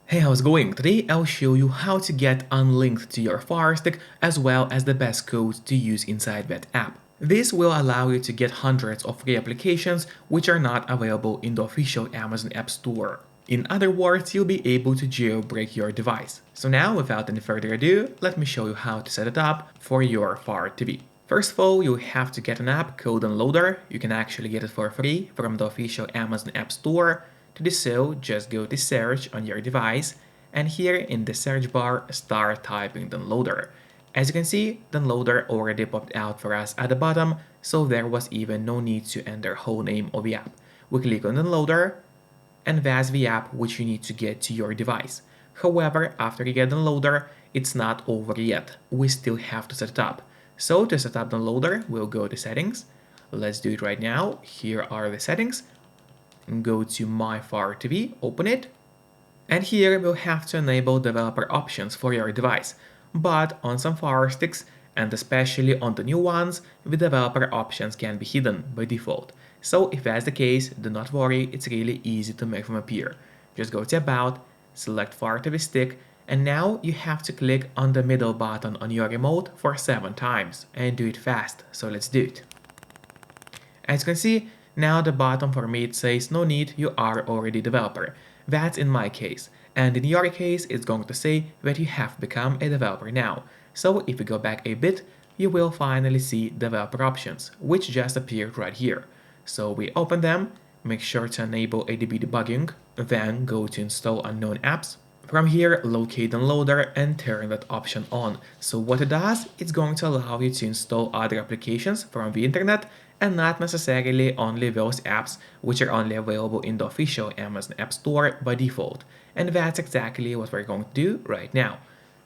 Hey, how's it going? Today I'll show you how to get Unlinked to your Firestick as well as the best codes to use inside that app. This will allow you to get hundreds of free applications which are not available in the official Amazon App Store. In other words, you'll be able to jailbreak your device. So now, without any further ado, let me show you how to set it up for your Fire TV. First of all, you'll have to get an app called Unloader. You can actually get it for free from the official Amazon App Store. To do so, just go to search on your device, and here in the search bar, start typing Downloader. As you can see, Downloader already popped out for us at the bottom, so there was even no need to enter whole name of the app. We click on Downloader, and that's the app which you need to get to your device. However, after you get Downloader, it's not over yet. We still have to set it up. So to set up Downloader, we'll go to Settings. Let's do it right now. Here are the settings. Go to My Fire TV, open it, and here we'll have to enable developer options for your device. But on some Fire Sticks, and especially on the new ones, the developer options can be hidden by default. So if that's the case, do not worry, it's really easy to make them appear. Just go to About, select Fire TV Stick, and now you have to click on the middle button on your remote for 7 times, and do it fast, so let's do it. As you can see, now the bottom for me it says no need, you are already developer. That's in my case, and in your case it's going to say that you have become a developer now. So if you go back a bit, you will finally see developer options, which just appeared right here. So we open them, make sure to enable ADB debugging, then go to install unknown apps. From here, locate Downloader and turn that option on. So what it does, it's going to allow you to install other applications from the internet and not necessarily only those apps which are only available in the official Amazon App Store by default. And that's exactly what we're going to do right now.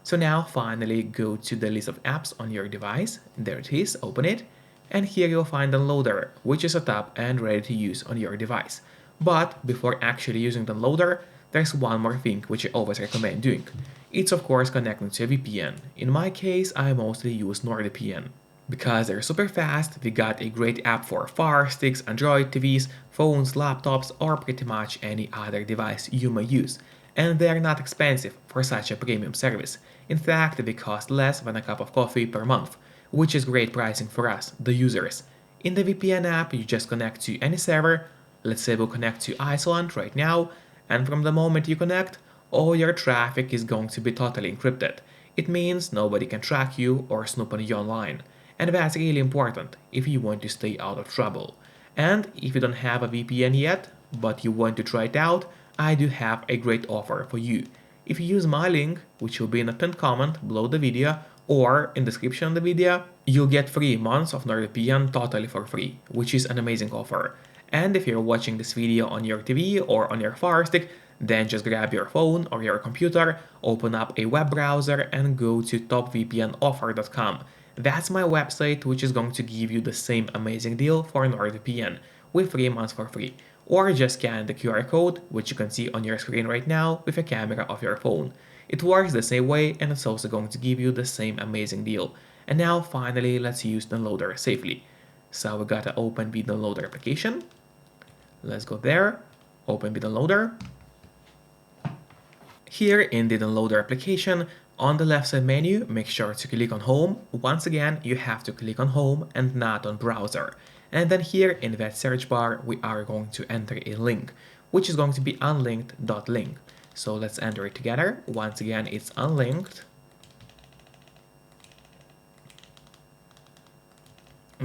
So now finally go to the list of apps on your device. There it is, open it. And here you'll find Downloader, which is set up and ready to use on your device. But before actually using Downloader, there's one more thing which I always recommend doing. It's of course connecting to a VPN. In my case, I mostly use NordVPN. Because they're super fast, we got a great app for Fire Sticks, Android TVs, phones, laptops, or pretty much any other device you may use. And they're not expensive for such a premium service. In fact, they cost less than a cup of coffee per month, which is great pricing for us, the users. In the VPN app, you just connect to any server. Let's say we'll connect to Iceland right now, and from the moment you connect, all your traffic is going to be totally encrypted. It means nobody can track you or snoop on you online. And that's really important if you want to stay out of trouble. And if you don't have a VPN yet, but you want to try it out, I do have a great offer for you. If you use my link, which will be in the pinned comment below the video or in the description of the video, you'll get 3 months of NordVPN totally for free, which is an amazing offer. And if you're watching this video on your TV or on your Fire Stick, then just grab your phone or your computer, open up a web browser and go to topvpnoffer.com. That's my website, which is going to give you the same amazing deal for NordVPN with 3 months for free. Or just scan the QR code, which you can see on your screen right now with a camera of your phone. It works the same way and it's also going to give you the same amazing deal. And now finally, let's use Downloader safely. So we gotta open the Downloader application. Let's go there, open the Downloader. Here in the Downloader application, on the left side menu, make sure to click on Home. Once again, you have to click on Home and not on Browser. And then here in that search bar, we are going to enter a link, which is going to be unlinked.link. So let's enter it together. Once again, it's unlinked.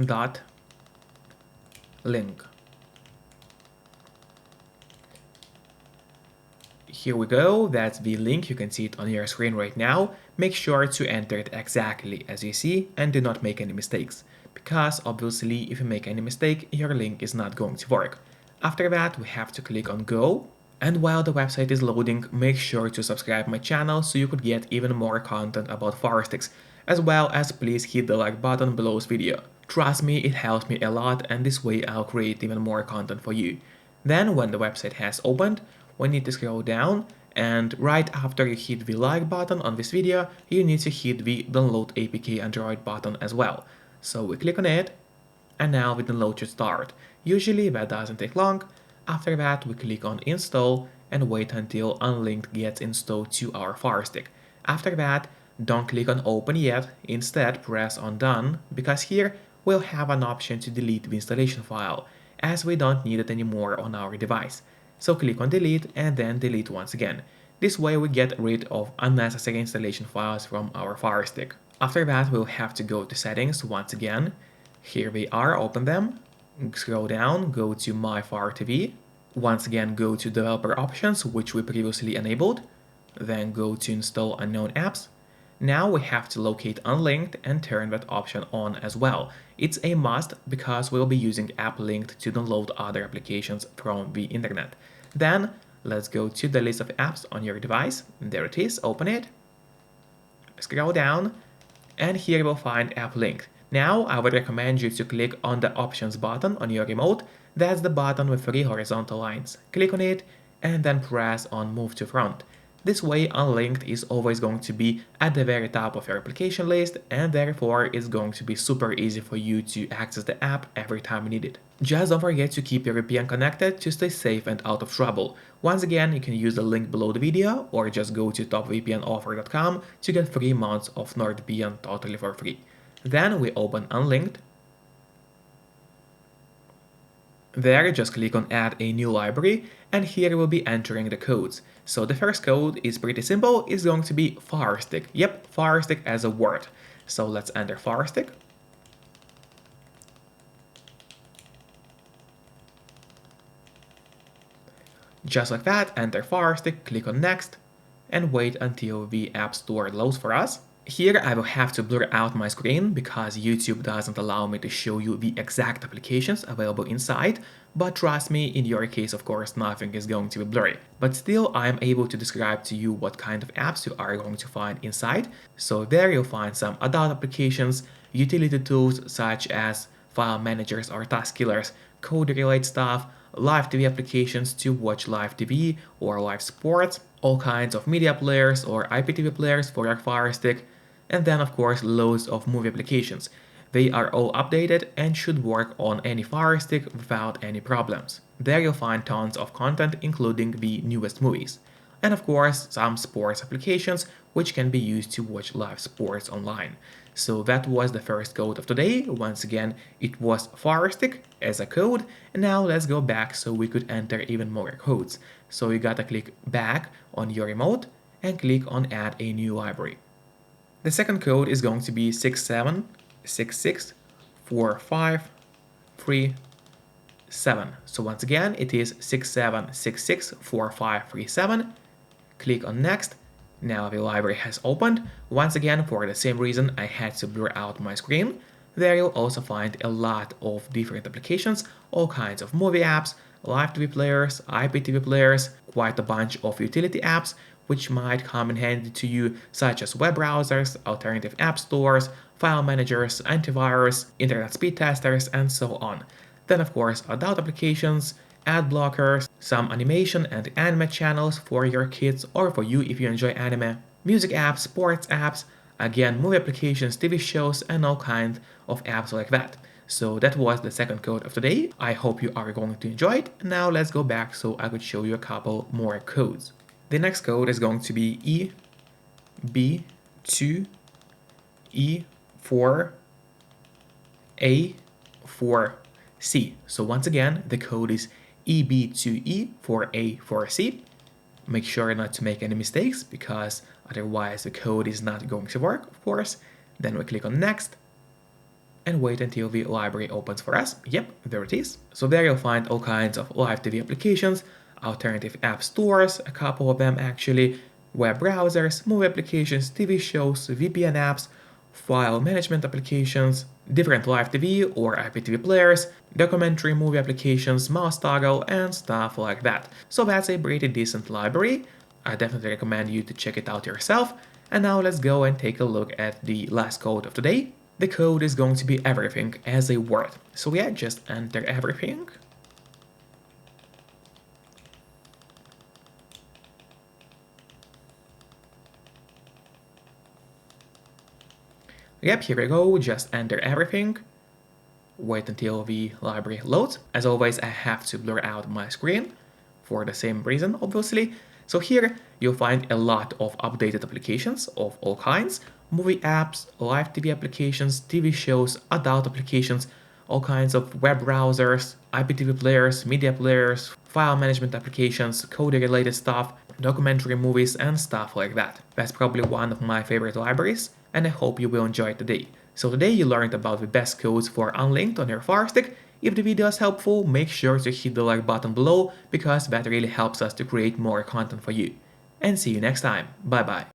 Dot link. Here we go, that's the link, you can see it on your screen right now. Make sure to enter it exactly as you see and do not make any mistakes, because obviously if you make any mistake, your link is not going to work. After that, we have to click on Go, and while the website is loading, make sure to subscribe my channel so you could get even more content about Firesticks, as well as please hit the like button below this video. Trust me, it helps me a lot and this way I'll create even more content for you. Then when the website has opened, we need to scroll down, and right after you hit the like button on this video, you need to hit the download APK Android button as well. So we click on it, and now the download should start. Usually that doesn't take long. After that we click on install, and wait until Unlinked gets installed to our Firestick. After that, don't click on open yet, instead press on done, because here we'll have an option to delete the installation file, as we don't need it anymore on our device. So click on delete and then delete once again. This way we get rid of unnecessary installation files from our Firestick. After that, we'll have to go to settings once again. Here we are, open them. Scroll down, go to My Fire TV. Once again, go to developer options, which we previously enabled. Then go to install unknown apps. Now we have to locate Unlinked and turn that option on as well. It's a must because we'll be using App Linked to download other applications from the internet. Then let's go to the list of apps on your device. There it is, open it. Scroll down, and here we'll find App Linked. Now I would recommend you to click on the options button on your remote. That's the button with 3 horizontal lines. Click on it and then press on Move to Front. This way, Unlinked is always going to be at the very top of your application list, and therefore it's going to be super easy for you to access the app every time you need it. Just don't forget to keep your VPN connected to stay safe and out of trouble. Once again, you can use the link below the video, or just go to topvpnoffer.com to get 3 months of NordVPN totally for free. Then we open Unlinked. There, just click on Add a new library, and here we'll be entering the codes. So the first code is pretty simple, it's going to be Firestick. Yep, Firestick as a word. So let's enter Firestick. Just like that, enter Firestick, click on Next, and wait until the App Store loads for us. Here I will have to blur out my screen because YouTube doesn't allow me to show you the exact applications available inside, but trust me, in your case of course nothing is going to be blurry. But still I am able to describe to you what kind of apps you are going to find inside. So there you'll find some adult applications, utility tools such as file managers or task killers, code-related stuff, live TV applications to watch live TV or live sports, all kinds of media players or IPTV players for your Firestick, and then of course loads of movie applications. They are all updated and should work on any Firestick without any problems. There you'll find tons of content including the newest movies. And of course some sports applications which can be used to watch live sports online. So that was the first code of today. Once again, it was Firestick as a code. And now let's go back so we could enter even more codes. So you gotta click back on your remote and click on Add a new library. The second code is going to be 67664537. So once again, it is 67664537. Click on Next. Now the library has opened. Once again, for the same reason, I had to blur out my screen. There you'll also find a lot of different applications, all kinds of movie apps, live TV players, IPTV players, quite a bunch of utility apps, which might come in handy to you, such as web browsers, alternative app stores, file managers, antivirus, internet speed testers, and so on. Then of course adult applications, ad blockers, some animation and anime channels for your kids or for you if you enjoy anime, music apps, sports apps, again movie applications, TV shows, and all kinds of apps like that. So that was the second code of today. I hope you are going to enjoy it. Now let's go back so I could show you a couple more codes. The next code is going to be EB2E4A4C. So once again, the code is EB2E4A4C. Make sure not to make any mistakes because otherwise the code is not going to work, of course. Then we click on Next and wait until the library opens for us. Yep, there it is. So there you'll find all kinds of live TV applications, alternative app stores, a couple of them actually, web browsers, movie applications, TV shows, VPN apps, file management applications, different live TV or IPTV players, documentary movie applications, mouse toggle, and stuff like that. So that's a pretty decent library. I definitely recommend you to check it out yourself. And now let's go and take a look at the last code of today. The code is going to be everything as a word. So yeah, just enter everything. Yep, here we go, just enter everything. Wait until the library loads. As always, I have to blur out my screen. for the same reason, obviously. So here you'll find a lot of updated applications of all kinds, movie apps, live TV applications, TV shows, adult applications, all kinds of web browsers, IPTV players, media players, file management applications, coding related stuff, documentary movies, and stuff like that. That's probably one of my favorite libraries, and I hope you will enjoy it today. So today you learned about the best codes for Unlinked on your Firestick. If the video is helpful, make sure to hit the like button below because that really helps us to create more content for you. And see you next time. Bye bye.